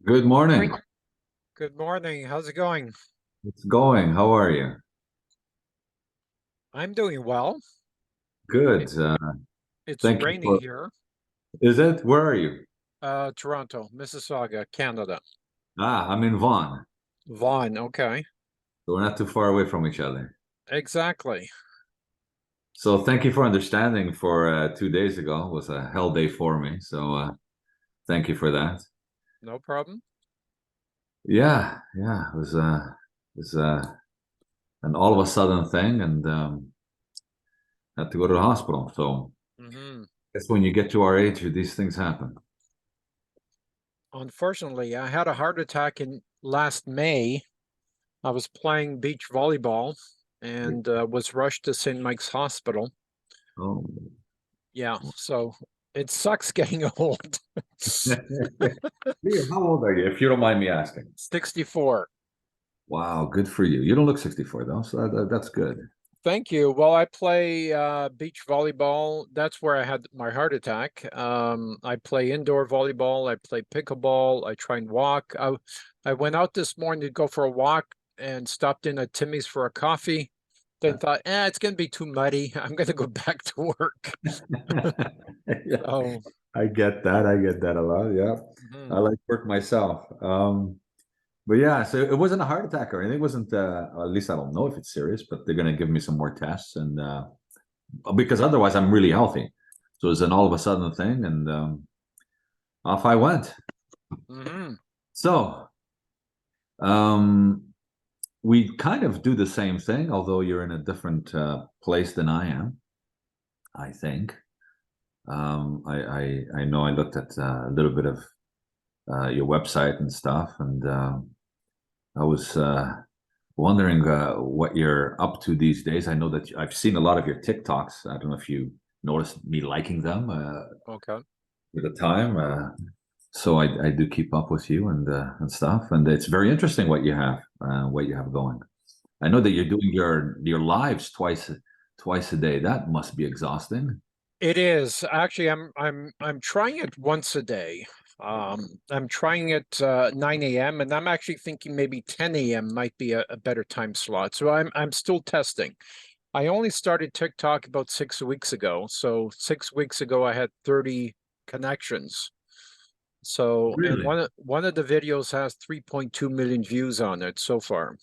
Good morning. Morning. Good morning. How's it going? It's going. How are you? I'm doing well. It, Good. it's Thank you rainy for. here. Is it? Where are you? Toronto, Mississauga, Canada. I'm in Vaughan. Vaughan, okay. So we're not too far away from each other. Exactly. So thank you for understanding for 2 days ago. It was a hell day for me. So thank you for that. No problem. Yeah. It was an all of a sudden thing and had to go to the hospital. So hmm that's when you get to our age, these things happen. Unfortunately, I had a heart attack in last May. I was playing beach volleyball and was rushed to St. Mike's Hospital. Oh. Yeah, so it sucks getting old. How old are you, if you don't mind me asking? 64. Wow, good for you. You don't look 64 though, so that's good. Thank you. Well, I play beach volleyball. That's where I had my heart attack. I play indoor volleyball. I play pickleball. I try and walk. I went out this morning to go for a walk and stopped in at Timmy's for a coffee. Then thought, it's going to be too muddy. I'm going to go back to work. Yeah, So, I get that. I get that a lot. Yeah. I mhm. like work myself. But yeah, so it wasn't a heart attack or anything. It wasn't, at least I don't know if it's serious, but they're going to give me some more tests and, because otherwise I'm really healthy. So it's an all of a sudden thing and, off I went. Mhm. So, um, we kind of do the same thing, although you're in a different, place than I am, I think. I know I looked at a little bit of your website and stuff, and I was wondering what you're up to these days. I know that I've seen a lot of your TikToks. I don't know if you noticed me liking them Okay. at the time. So I do keep up with you and stuff, and it's very interesting what you have going. I know that you're doing your lives twice a day. That must be exhausting. It is actually. I'm trying it once a day. I'm trying it 9 a.m. and I'm actually thinking maybe 10 a.m. might be a better time slot. So I'm still testing. I only started TikTok about 6 weeks ago. So 6 weeks ago I had 30 connections. So and Really? one of the videos has 3.2 million views on it so far.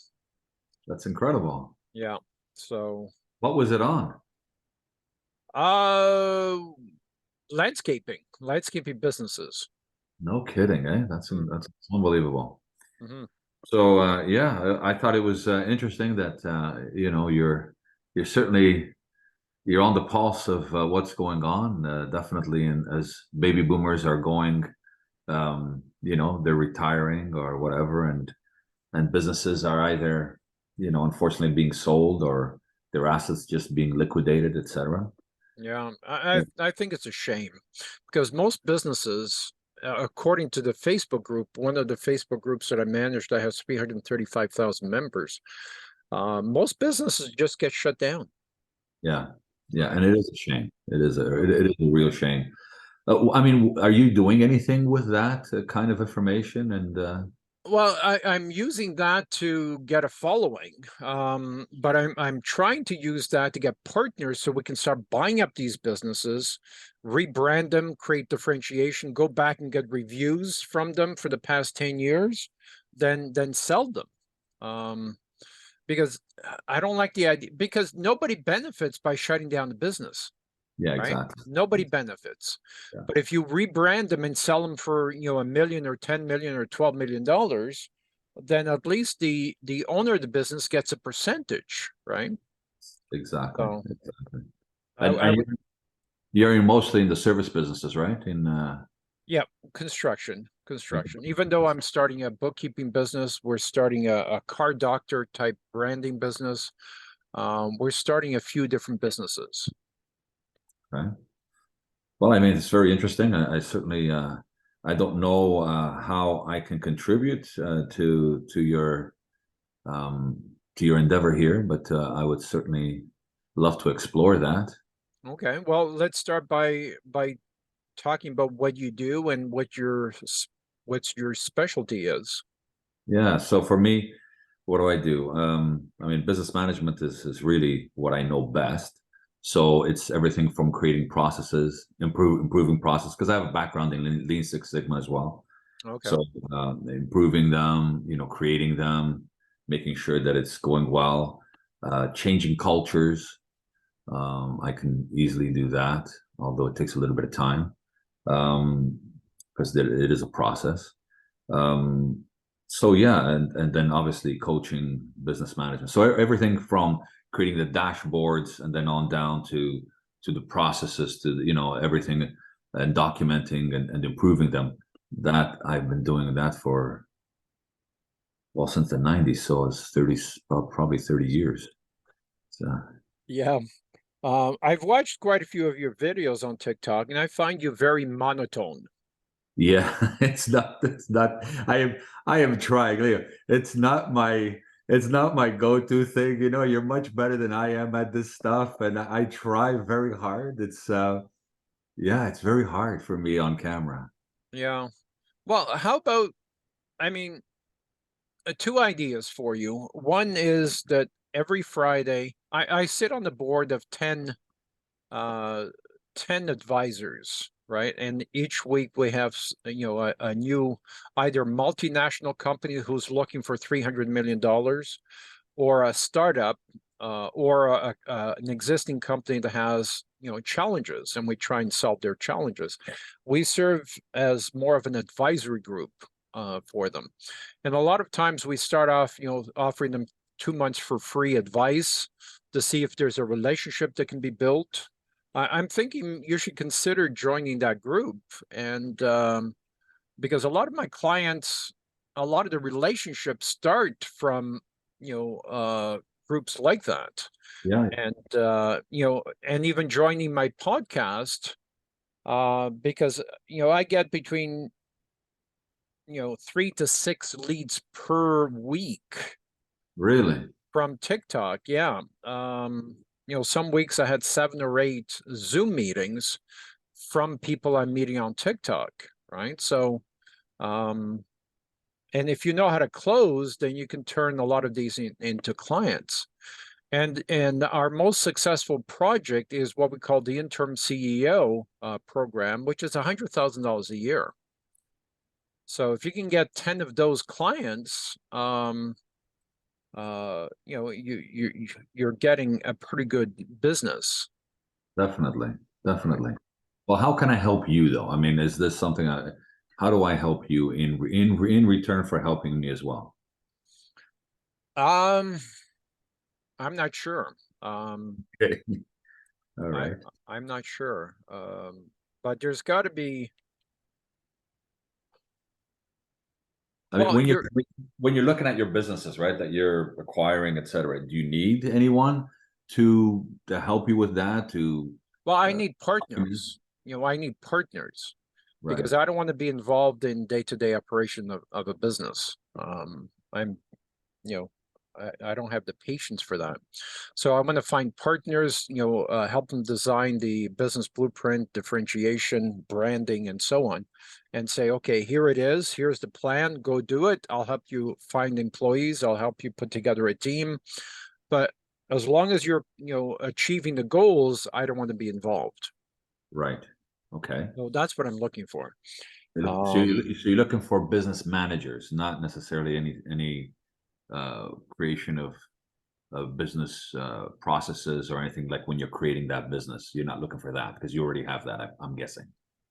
That's incredible. Yeah. So What was it on? uh landscaping businesses. No kidding, eh? That's unbelievable. Mm-hmm. So yeah, I thought it was interesting that you're certainly you're on the pulse of what's going on. Definitely, and as baby boomers are going, they're retiring or whatever, and businesses are either unfortunately being sold or their assets just being liquidated, etc. Yeah, I think it's a shame because most businesses, according to the Facebook group, one of the Facebook groups that I managed, I have 335,000 members. Most businesses just get shut down, Yeah, yeah, right? and it is a shame. It is a real shame. I mean, are you doing anything with that kind of information? And Well, I'm using that to get a following, but I'm trying to use that to get partners so we can start buying up these businesses, rebrand them, create differentiation, go back and get reviews from them for the past 10 years, then sell them. Um, because I don't like the idea because nobody benefits by shutting down the business, yeah, right? exactly. Nobody benefits. Yeah, But if you rebrand them and sell them for, a million or 10 million or $12 million, then at least the owner of the business gets a percentage, right? exactly, So exactly. I And would, you're mostly in the service businesses, right? In yeah, construction. Even though I'm starting a bookkeeping business, we're starting a car doctor type branding business. We're starting a few different businesses. right. Well, I mean, it's very interesting. I certainly I don't know how I can contribute to your endeavor here, but I would certainly love to explore that. Okay, well, let's start by talking about what you do and what's your specialty is. Yeah. So for me, what do I do? I mean, business management is really what I know best. So it's everything from creating processes, improving process, because I have a background in Lean Six Sigma as well. Okay. So improving them, creating them, making sure that it's going well, changing cultures. I can easily do that, although it takes a little bit of time, because it is a process. Um, so yeah, and then obviously coaching, business management. So everything from creating the dashboards and then on down to the processes, to everything, and documenting and improving them. That I've been doing that for, well, since the 90s, so it's 30, probably 30 years. So Yeah. I've watched quite a few of your videos on TikTok, and I find you very monotone. yeah, it's not. I am trying. Leo. It's not my go-to thing. You're much better than I am at this stuff, and I try very hard. Yeah, it's very hard for me on camera. Yeah. Well, how about, I mean, two ideas for you. One is that every Friday, I sit on the board of uh, 10 advisors, right? And each week we have, a new either multinational company who's looking for $300 million, or a startup, or an existing company that has, challenges, and we try and solve their challenges. We serve as more of an advisory group for them. And a lot of times we start off, offering them 2 months for free advice to see if there's a relationship that can be built. I'm thinking you should consider joining that group. And because a lot of my clients, a lot of the relationships start from, groups like that. Yeah, And, and even joining my podcast, because, I get between, 3 to 6 leads per week really. from TikTok. Yeah. Some weeks I had 7 or 8 Zoom meetings from people I'm meeting on TikTok, right? So, um, and if you know how to close, then you can turn a lot of these into clients. And our most successful project is what we call the interim CEO program, which is $100,000 a year. So if you can get 10 of those clients, you're getting a pretty good business. Definitely, definitely. Well, how can I help you though? I mean, is this something how do I help you in return for helping me as well? Um, I'm not sure. Okay. All I right. I'm not sure. But there's got to be. I mean, Well, you're. when you're looking at your businesses, right, that you're acquiring, et cetera, do you need anyone to help you with that? Well, I Uh, need partners. I need partners right, because I don't want to be involved in day-to-day operation of a business. I'm, you know, I don't have the patience for that. So I'm going to find partners, help them design the business blueprint, differentiation, branding, and so on, and say, okay, here it is. Here's the plan. Go do it. I'll help you find employees. I'll help you put together a team. But as long as you're, achieving the goals, I don't want to be involved. right. Okay. So that's what I'm looking for. So Um, you're looking for business managers, not necessarily any creation of business processes or anything like when you're creating that business. You're not looking for that because you already have that, I'm guessing.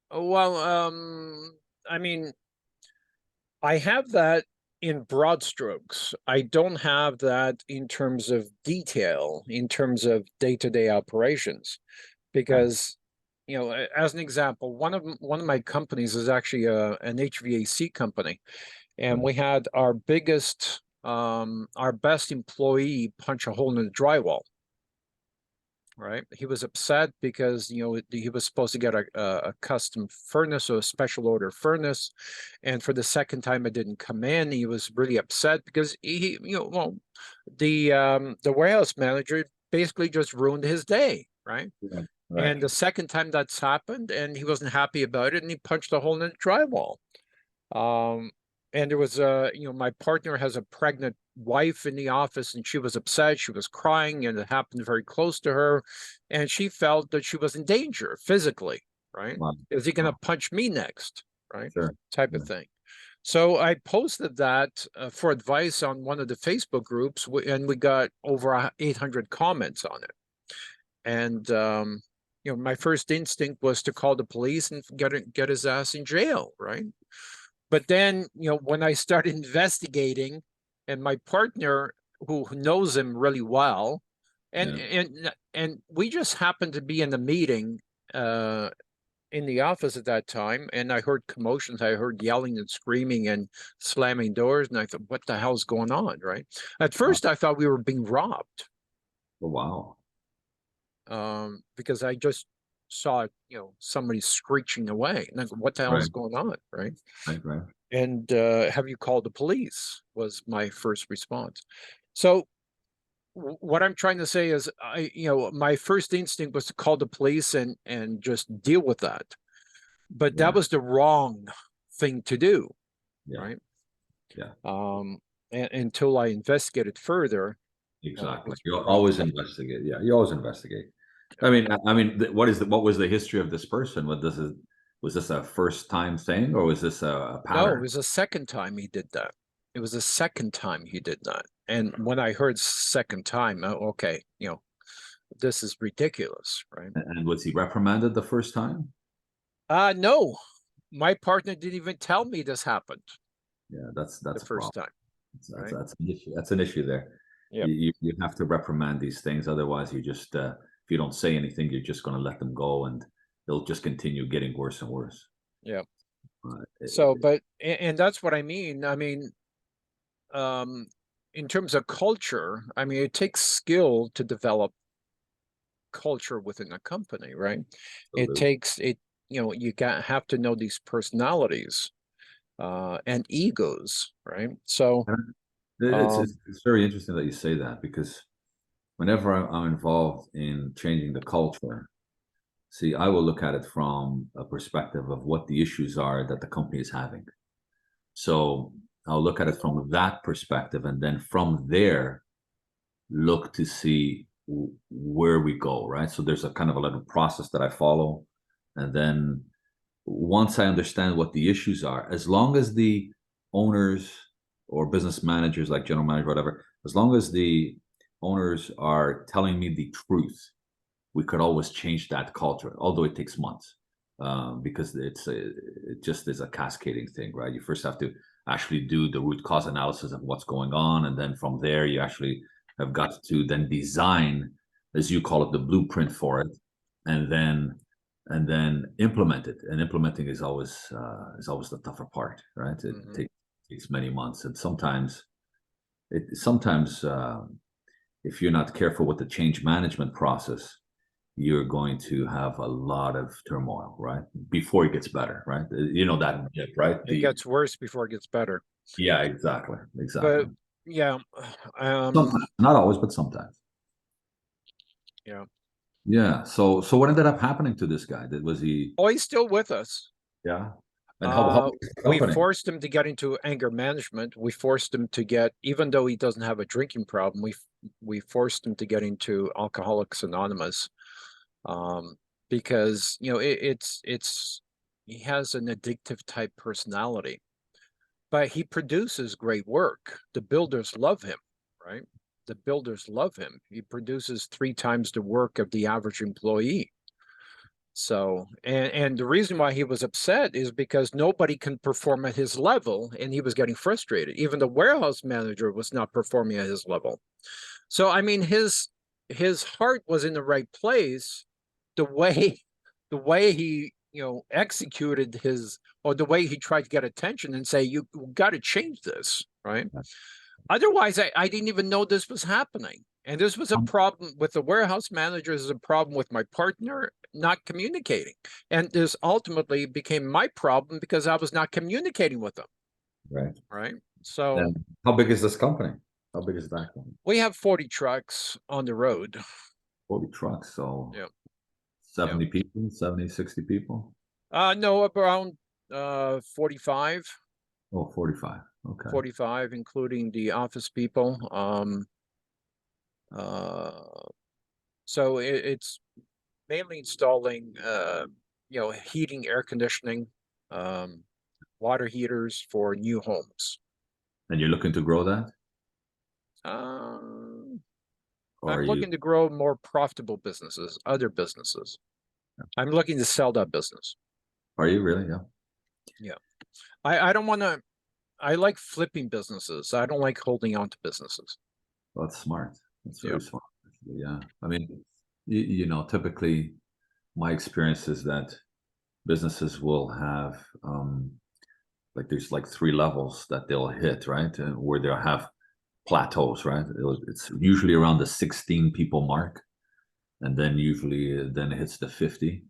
well, I mean, I have that in broad strokes. I don't have that in terms of detail, in terms of day-to-day operations, Okay. because as an example, one of my companies is actually an HVAC company, and Right. we had our best employee punch a hole in the drywall. Right, he was upset because he was supposed to get a custom furnace or a special order furnace, and for the second time it didn't come in. He was really upset because well, the warehouse manager basically just ruined his day, right? Yeah. Right. And the second time that's happened, and he wasn't happy about it, and he punched a hole in the drywall. Um, and there was my partner has a pregnant wife in the office, and she was upset. She was crying, and it happened very close to her, and she felt that she was in danger physically, right? Wow. Is he going to Wow. punch me next, right? Sure. Type Yeah. of thing. So I posted that for advice on one of the Facebook groups, and we got over 800 comments on it. And my first instinct was to call the police and get his ass in jail, right? But then, when I started investigating, and my partner, who knows him really well, and Yeah. and we just happened to be in a meeting in the office at that time, and I heard commotions. I heard yelling and screaming and slamming doors, and I thought, "What the hell's going on?" Right? At Wow. first, I thought we were being robbed, Oh, wow. because I just saw, somebody screeching away, and I go, "What the hell is Right. going on?" Right? Right. Right. And have you called the police? Was my first response. So what I'm trying to say is, my first instinct was to call the police and just deal with that. But that Yeah. was the wrong thing to do, Yeah. right? Yeah. Until I investigated further, it Exactly. was You wrong always thing. investigate. Yeah. You always investigate. Yeah. What was the history of this person? Was this a first time thing, or was this a No, it pattern? was the second time he did that. It was the second time he did that. And when I heard second time, okay, this is ridiculous, right? And was he reprimanded the first time? No, my partner didn't even tell me this happened Yeah, the that's a first problem. time, right? That's an issue. That's an issue there. Yep. You have to reprimand these things, otherwise you just if you don't say anything, you're just going to let them go, and they'll just continue getting worse and worse. Yep. Uh, So, it- but and that's what I mean. Um, in terms of culture, it takes skill to develop culture within a company, right? It absolutely. takes it, you got have to know these personalities and egos, right? So, And um, it's very interesting that you say that, because whenever I'm involved in changing the culture, see, I will look at it from a perspective of what the issues are that the company is having. So I'll look at it from that perspective, and then from there, look to see where we go, right? So there's a kind of a little process that I follow. And then once I understand what the issues are, as long as the owners or business managers, like general manager, whatever, as long as the owners are telling me the truth, we could always change that culture, although it takes months, because it just is a cascading thing, right? You first have to actually do the root cause analysis of what's going on, and then from there, you actually have got to then design, as you call it, the blueprint for it, and then implement it. And implementing is always the tougher part, right? It mhm. takes many months, and sometimes if you're not careful with the change management process, you're going to have a lot of turmoil, right? Before it gets better, right? You know Yeah, that, right? it gets worse before it gets better. Yeah, exactly, exactly. But yeah, Sometimes, not always, but sometimes. yeah. Yeah. So what ended up happening to this guy? Was he? Oh, he's still with us. Yeah. And how big is the We company? forced him to get into anger management. We forced him to get, even though he doesn't have a drinking problem, we forced him to get into Alcoholics Anonymous, um, because it's he has an addictive type personality, but he produces great work. The builders love him, right? The builders love him. He produces 3 times the work of the average employee. So, and the reason why he was upset is because nobody can perform at his level, and he was getting frustrated. Even the warehouse manager was not performing at his level. So, his heart was in the right place. The way the way he, executed his, or the way he tried to get attention and say, you got to change this, right? Otherwise, I didn't even know this was happening. And this was a Um, problem with the warehouse managers, is a problem with my partner not communicating. And this ultimately became my problem because I was not communicating with them. Right. Right. So And how big is this company? How big is that company? we have 40 trucks on the road. 40 trucks. So Yeah. Yeah. 70 people, 70, 60 people. No, around 45. Oh, 45. Okay. 45, including the office people. Uh, so it's mainly installing, heating, air conditioning, um, water heaters for new homes. And you're looking to grow that? Um, Or I'm are you, looking to grow more profitable businesses, other businesses. I'm looking to sell that business. are you really? Yeah. Yeah. I don't want to, I like flipping businesses. I don't like holding on to businesses. Well, that's smart. That's Yeah. very smart. Actually. Yeah. I mean, typically my experience is that businesses will have, like there's like three levels that they'll hit, right? And where they'll have plateaus, right? It's usually around the 16 people mark, and then usually then it hits the 50,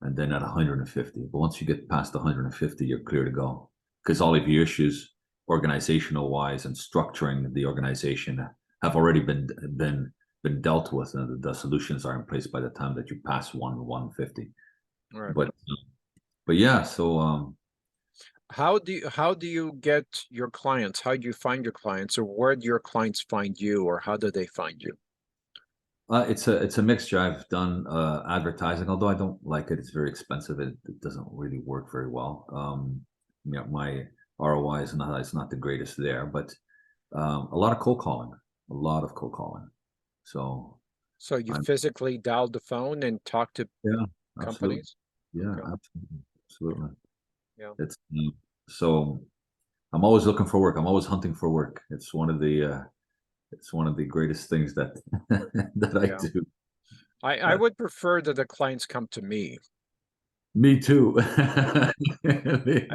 and then at 150. But once you get past 150, you're clear to go because all of your issues, organizational wise and structuring the organization, have already been dealt with, and the solutions are in place by the time that you pass 150. All right. But yeah, so How do you get your clients? How do you find your clients, or where do your clients find you, or how do they find you? it's a mixture. I've done advertising, although I don't like it. It's very expensive. It doesn't really work very well. My ROI is not it's not the greatest there, but a lot of cold calling, a lot of cold calling. So So you I'm physically dialed the phone and talked to yeah, absolutely, companies? yeah, Okay. absolutely, absolutely. Yeah. It's so I'm always looking for work. I'm always hunting for work. It's one of the greatest things that that I Yeah. do. I would prefer that the clients come to me. Me too. I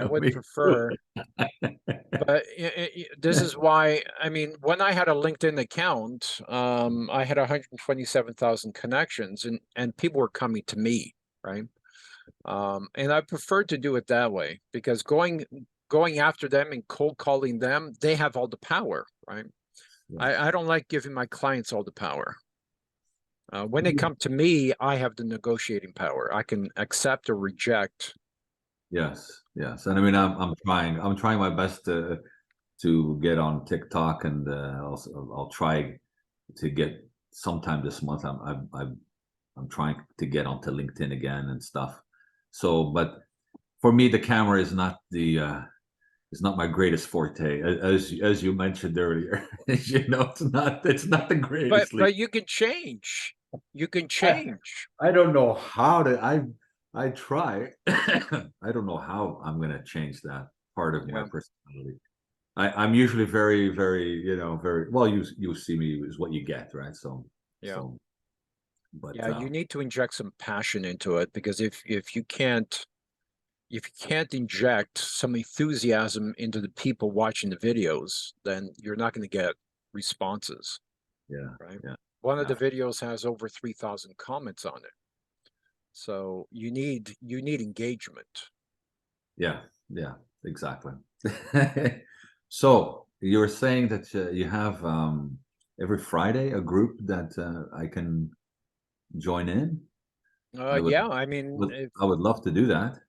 would Me too. prefer, but this is why, I mean, when I had a LinkedIn account, I had 127,000 connections, and people were coming to me, right? And I prefer to do it that way because going after them and cold calling them, they have all the power, right? I Yes. don't like giving my clients all the power. When they Yeah. come to me, I have the negotiating power. I can accept or reject. Yes, yes. And I mean, I'm trying my best to get on TikTok, and I'll try to get sometime this month. I'm trying to get onto LinkedIn again and stuff. So, but for me, the camera is not my greatest forte, as you mentioned earlier. It's not the But greatest. but you can change. You can I, change. I don't know how to. I try. I don't know how I'm going to change that part of my Yeah, personality. I'm usually very, very, very well. You see me is what you get, right? So yeah. so, but Yeah, you need to inject some passion into it because if you can't inject some enthusiasm into the people watching the videos, then you're not going to get responses, yeah, right? yeah, One of yeah, the videos has over 3,000 comments on it. So you need engagement. yeah, yeah, exactly. So you were saying that you have every Friday a group that I can join in. I would, Yeah, I mean, would I would love to do that.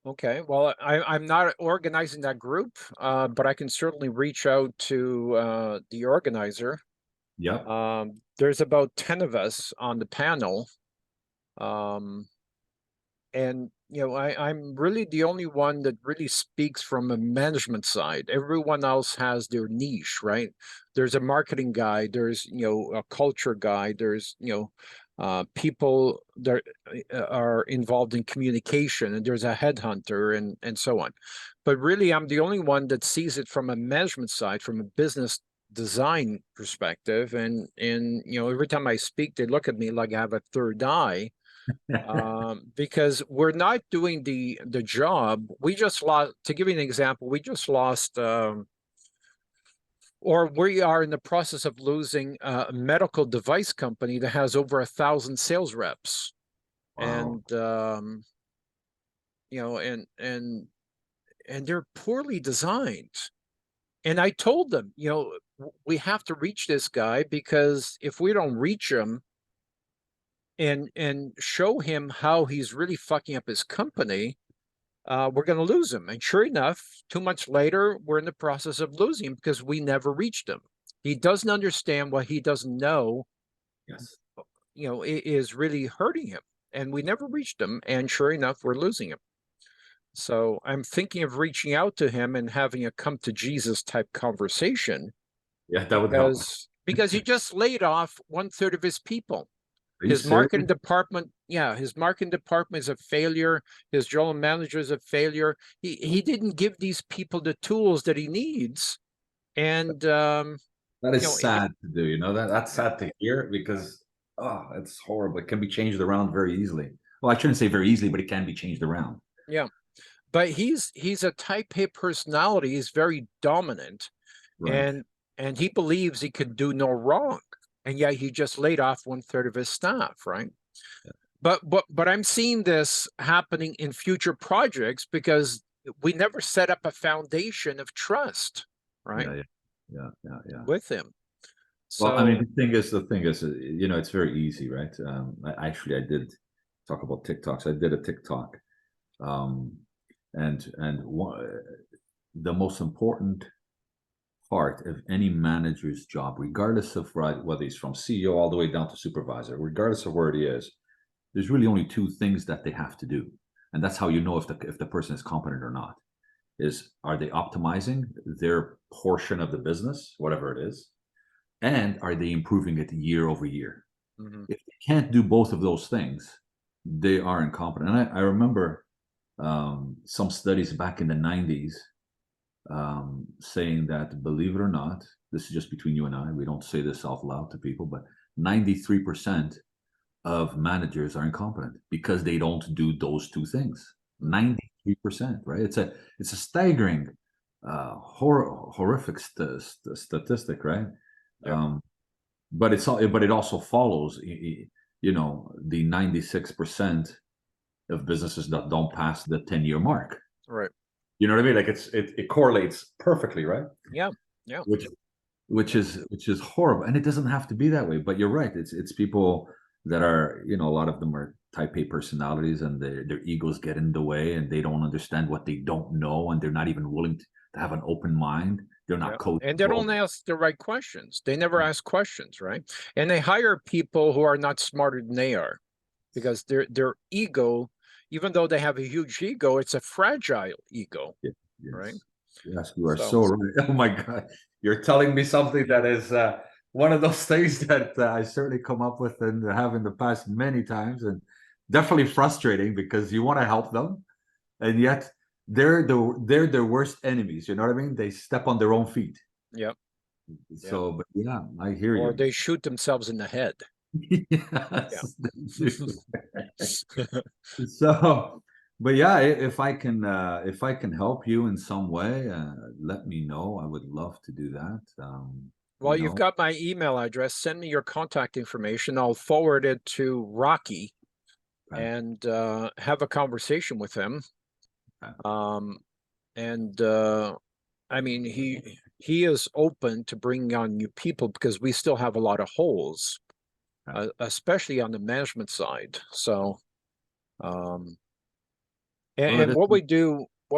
okay. Well, I'm not organizing that group, but I can certainly reach out to the organizer. Yep. There's about 10 of us on the panel. Um, and I'm really the only one that really speaks from a management side. Everyone else has their niche, right? There's a marketing guy, there's a culture guy, there's people that are involved in communication, and there's a headhunter and so on. But really, I'm the only one that sees it from a management side, from a business design perspective. And every time I speak, they look at me like I have a third eye, because we're not doing the job. We just lost, to give you an example, we just lost, or we are in the process of losing a medical device company that has over 1,000 sales reps, Wow. and and they're poorly designed. And I told them, we have to reach this guy, because if we don't reach him and show him how he's really fucking up his company, we're going to lose him. And sure enough, 2 months later, we're in the process of losing him because we never reached him. He doesn't understand what he doesn't know, Yes. is really hurting him. And we never reached him. And sure enough, we're losing him. So I'm thinking of reaching out to him and having a come to Jesus type conversation Yeah, that would help. because he just laid off 1/3 of his people. Are you His marketing serious? department, yeah, his marketing department is a failure. His general manager is a failure. He didn't give these people the tools that he needs. And That you is know, sad to do, that's yeah, sad to hear because, oh, it's horrible. It can be changed around very easily. Well, I shouldn't say very easily, but it can be changed around. yeah. But he's a type A personality. He's very dominant, Right. and he believes he can do no wrong. And yet he just laid off 1/3 of his staff, right? Yeah. But I'm seeing this happening in future projects because we never set up a foundation of trust, right, Yeah, yeah. Yeah, yeah, yeah. with him. Well, I mean, So the thing is, it's very easy, right? I did talk about TikToks. I did a TikTok, um, and the most important part of any manager's job, regardless of whether he's from CEO all the way down to supervisor, regardless of where he is, there's really only two things that they have to do, and that's how you know if the person is competent or not. Is are they optimizing their portion of the business, whatever it is, and are they improving it year over year? mhm, If they can't do both of those things, they are incompetent. And I remember some studies back in the 90s saying that, believe it or not, this is just between you and I, we don't say this out loud to people, but 93% of managers are incompetent because they don't do those two things. mhm, 93%, right? It's a staggering, horrific statistic, right? yeah, Um, but it also follows, the 96% of businesses that don't pass the 10-year mark. right, You know what I mean? Like it correlates perfectly, right? yeah, yeah, Which which yeah, is horrible, and it doesn't have to be that way. But you're right. It's people that are, a lot of them are type A personalities, and their egos get in the way, and they don't understand what they don't know, and they're not even willing to have an open mind. They're yeah. not And they coachable. don't ask the right questions. They never ask questions, right? And they hire people who are not smarter than they are because their ego, even though they have a huge ego, it's a fragile ego, Yeah, right? yes. Yes, you are So so right. Oh my God. You're telling me something that is one of those things that I certainly come up with and have in the past many times, and definitely frustrating because you want to help them, and yet they're their worst enemies. You know what I mean? They step on their own feet. yeah, yeah. So, but yeah, I hear Or you. they shoot themselves in the head. Yeah. Yes, they do. So, but yeah, if I can help you in some way, let me know. I would love to do that. Well, You you've know, got my email address. Send me your contact information. I'll forward it to Rocky okay, and have a conversation with him. okay, Um, and I mean, he is open to bringing on new people because we still have a lot of holes, okay. especially on the management side. So, um, and, Well, it and is. what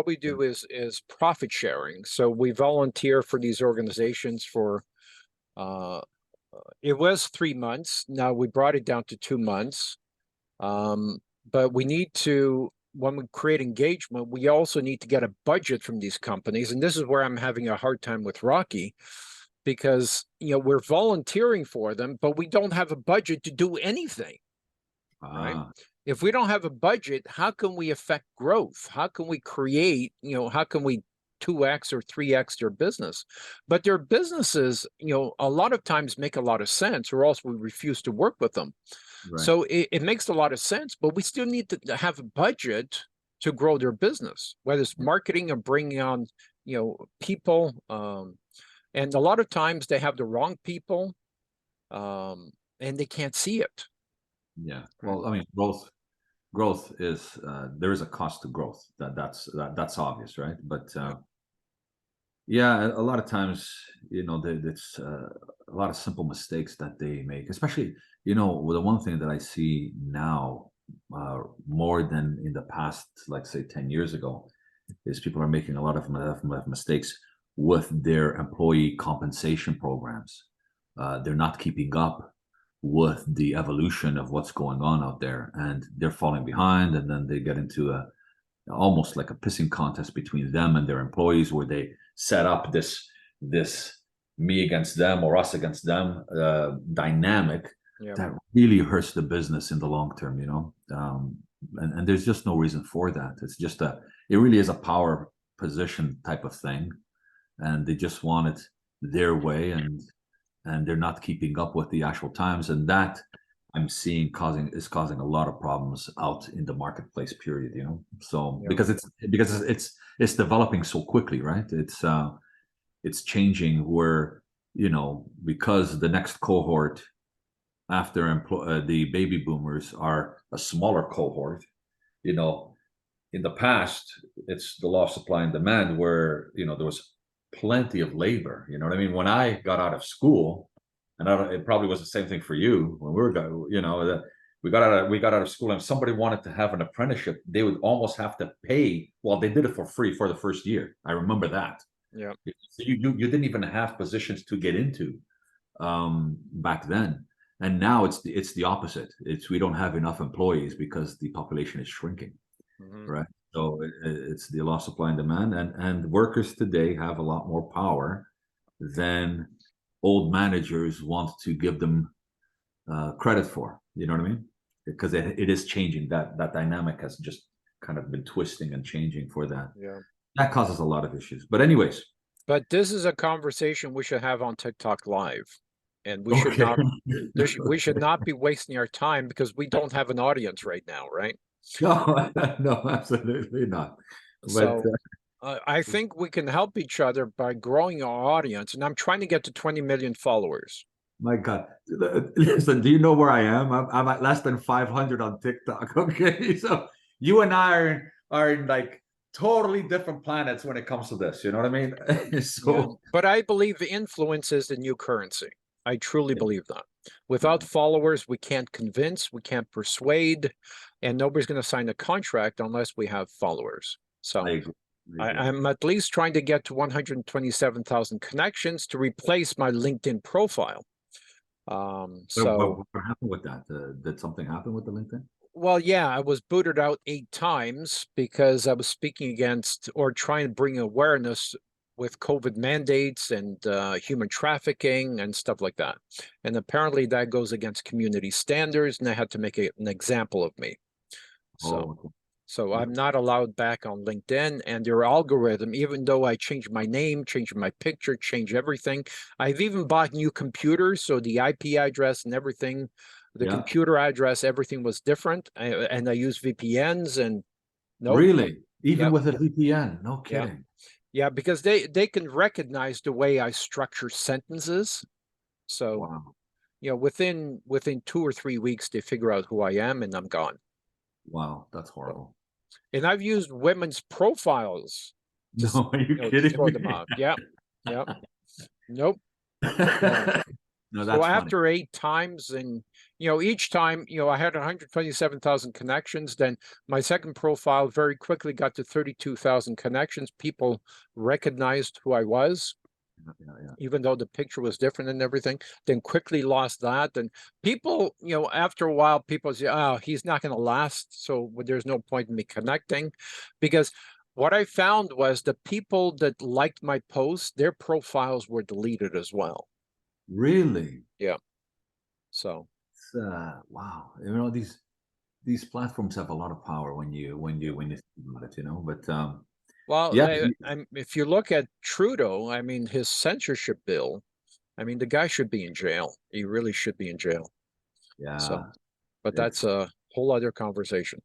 we do is profit sharing. So we volunteer for these organizations for uh, it was 3 months. Now we brought it down to 2 months. Um, but we need to, when we create engagement, we also need to get a budget from these companies. And this is where I'm having a hard time with Rocky because, we're volunteering for them, but we don't have a budget to do anything, right? Ah, If we don't have a budget, how can we affect growth? How can we create, how can we 2x or 3x their business? But their businesses, a lot of times make a lot of sense, or else we refuse to work with them. right. So it makes a lot of sense, but we still need to have a budget to grow their business, whether it's marketing or bringing on, people. And a lot of times they have the wrong people, um, and they can't see it. Yeah. Right. Well, I mean, growth is there is a cost to growth. That's obvious, right? But Yeah. yeah, a lot of times, it's a lot of simple mistakes that they make, especially, the one thing that I see now more than in the past, like say 10 years ago, is people are making a lot of mistakes with their employee compensation programs. They're not keeping up with the evolution of what's going on out there, and they're falling behind. And then they get into a almost like a pissing contest between them and their employees, where they set up this me against them or us against them dynamic Yeah. that really hurts the business in the long term, and there's just no reason for that. It's just it really is a power position type of thing, and they just want it their way, and they're not keeping up with the actual times, and that I'm seeing causing a lot of problems out in the marketplace, period. So Yeah. because it's developing so quickly, right? It's changing where, because the next cohort after the baby boomers are a smaller cohort. you know in the past, it's the law of supply and demand, where there was plenty of labor. You know what I mean? When I got out of school, and it probably was the same thing for you when we got out of school, and if somebody wanted to have an apprenticeship, they would almost have to pay. Well, they did it for free for the first year. I remember that. Yeah. So you didn't even have positions to get into back then. And now it's the opposite. We don't have enough employees because the population is shrinking, Mhm. right? So it's the law of supply and demand, and workers today have a lot more power than old managers want to give them credit for. You know what I mean? Because it is changing. That dynamic has just kind of been twisting and changing for that. Yeah. That causes a lot of issues. But anyways, But this is a conversation we should have on TikTok Live, and we should okay. not we should not be wasting our time because we don't have an audience right now, right? No, no, absolutely not. But So I think we can help each other by growing our audience, and I'm trying to get to 20 million followers. my God, listen, do you know where I am? I'm at less than 500 on TikTok. Okay, so you and I are in like totally different planets when it comes to this. You know what I mean? Yeah, So but I believe influence is the new currency. I truly yeah, believe that. yeah, Without followers, we can't convince, we can't persuade, and nobody's going to sign a contract unless we have followers. I So agree. I agree. I'm at least trying to get to 127,000 connections to replace my LinkedIn profile. What happened with that? Did something happen with the LinkedIn? Well, yeah, I was booted out 8 times because I was speaking against or trying to bring awareness with COVID mandates and human trafficking and stuff like that. And apparently that goes against community standards, and they had to make an example of me. So, Oh, okay. so Yeah. I'm not allowed back on LinkedIn, and their algorithm, even though I changed my name, changed my picture, changed everything. I've even bought new computers, so the IP address and everything, the Yeah. computer address, everything was different, and I use VPNs and nope. Really? Even Yep. with a VPN? No Yeah. kidding. Yeah, because they can recognize the way I structure sentences. So, Wow. within 2 or 3 weeks, they figure out who I am, and I'm gone. Wow. That's So, horrible. and I've used women's profiles to No, are you to kidding throw them me? out. Yeah. Yeah. Nope. So No, so that's funny. after 8 times, and each time, I had 127,000 connections. Then my second profile very quickly got to 32,000 connections. People recognized who I was, Yeah, yeah, yeah. even though the picture was different and everything. Then quickly lost that. And people, after a while, people say, "Oh, he's not going to last, so there's no point in me connecting," because what I found was the people that liked my posts, their profiles were deleted as well. Really? Yeah. So, Wow. These platforms have a lot of power when you think about it, But well, yeah, if you look at Trudeau, I mean, his censorship bill, I mean, the guy should be in jail. He really should be in jail. yeah, So, but that's ex- a whole other conversation.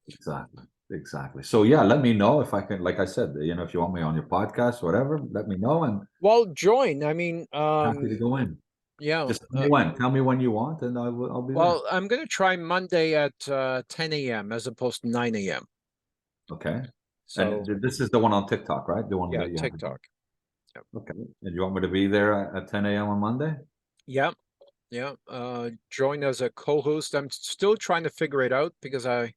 exactly, exactly. So yeah, let me know if I can. Like I said, if you want me on your podcast, whatever, let me know, and Well, join. I mean, happy to go in. yeah. Just tell me when. Tell me when you want, and I'll be there. Well, I'm going to try Monday at 10 a.m. as opposed to 9 a.m. Okay. And So, this is the one on TikTok, right? The one yeah, that you have. TikTok. Yep. Okay. And you want me to be there at 10 a.m. on Monday? Yep. Yeah. Join as a co-host. I'm still trying to figure it out because I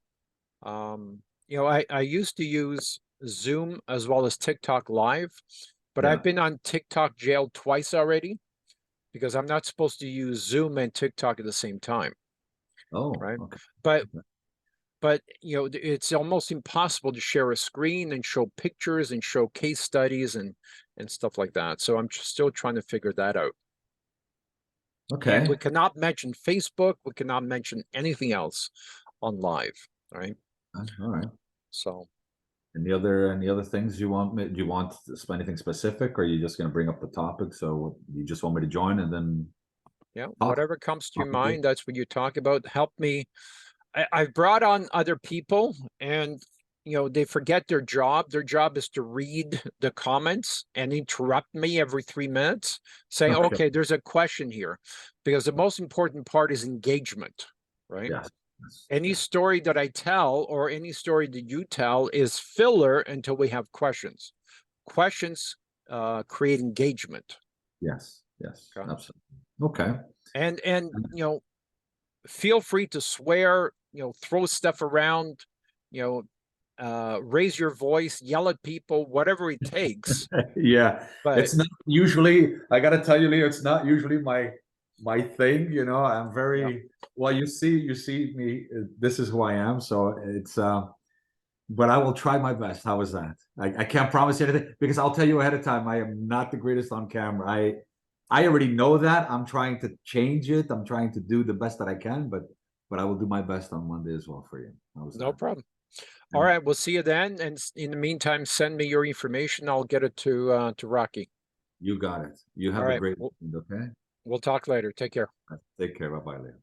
used to use Zoom as well as TikTok Live, but I've Yeah. been on TikTok jail twice already because I'm not supposed to use Zoom and TikTok at the same time, Oh, right? okay. But Okay. it's almost impossible to share a screen and show pictures and show case studies and stuff like that. So I'm still trying to figure that out. And we Okay. cannot mention Facebook. We cannot mention anything else on live, right? All right. So Any other things you want me? Do you want anything specific, or are you just going to bring up the topic? So you just want me to join and then yeah, talk? whatever comes to your Talk with you? mind, that's what you talk about. Help me. I've brought on other people and they forget their job. Their job is to read the comments and interrupt me every 3 minutes, saying, Okay. okay, there's a question here. Because the most important part is engagement, right? Yes. Yes. Any Yeah. story that I tell or any story that you tell is filler until we have questions. Questions create engagement. Yes. Yes. Okay. Absolutely. Okay. And feel free to swear, throw stuff around, you raise your voice, yell at people, whatever it takes. Yeah, But it's not usually, I gotta tell you, Leo, it's not usually my thing, I'm yeah, very well, you see me, this is who I am, so it's but I will try my best. How is that? I can't promise you anything because I'll tell you ahead of time, I am not the greatest on camera. I already know that. I'm trying to change it. I'm trying to do the best that I can, but I will do my best on Monday as well for you. How's no that? problem. All Yeah, right, we'll see you then. And in the meantime, send me your information. I'll get it to Rocky. you got it. You All have a right, great weekend, okay? we'll talk later. Take care. Take care. Bye bye, Leo.